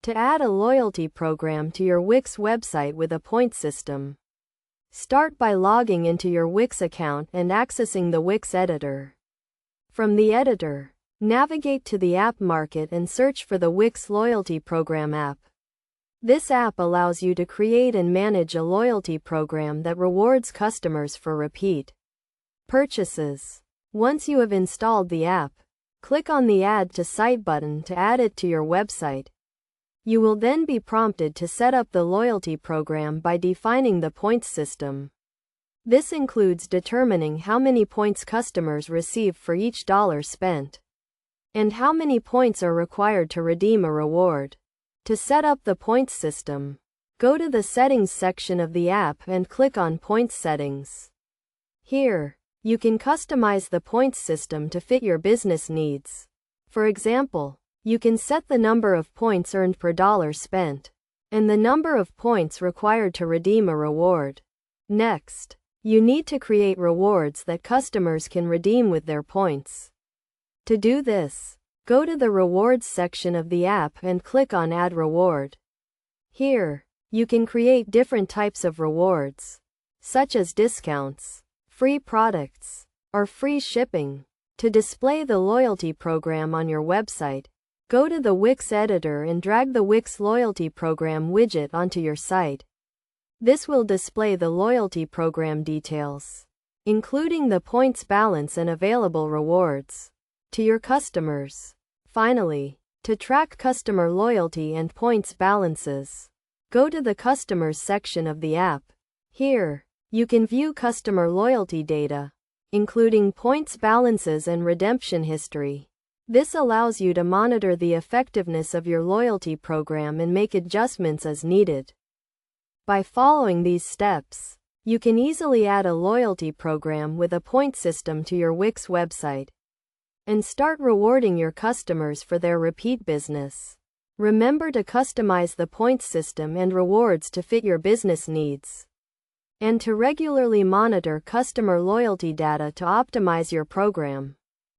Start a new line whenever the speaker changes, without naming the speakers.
To add a loyalty program to your Wix website with a point system, start by logging into your Wix account and accessing the Wix editor. From the editor, navigate to the App Market and search for the Wix Loyalty Program app. This app allows you to create and manage a loyalty program that rewards customers for repeat purchases. Once you have installed the app, click on the Add to Site button to add it to your website. You will then be prompted to set up the loyalty program by defining the points system. This includes determining how many points customers receive for each dollar spent, and how many points are required to redeem a reward. To set up the points system, go to the Settings section of the app and click on Points Settings. Here, you can customize the points system to fit your business needs. For example, you can set the number of points earned per dollar spent, and the number of points required to redeem a reward. Next, you need to create rewards that customers can redeem with their points. To do this, go to the Rewards section of the app and click on Add Reward. Here, you can create different types of rewards, such as discounts, free products, or free shipping. To display the loyalty program on your website, go to the Wix editor and drag the Wix Loyalty Program widget onto your site. This will display the loyalty program details, including the points balance and available rewards, to your customers. Finally, to track customer loyalty and points balances, go to the Customers section of the app. Here, you can view customer loyalty data, including points balances and redemption history. This allows you to monitor the effectiveness of your loyalty program and make adjustments as needed. By following these steps, you can easily add a loyalty program with a point system to your Wix website and start rewarding your customers for their repeat business. Remember to customize the points system and rewards to fit your business needs, and to regularly monitor customer loyalty data to optimize your program.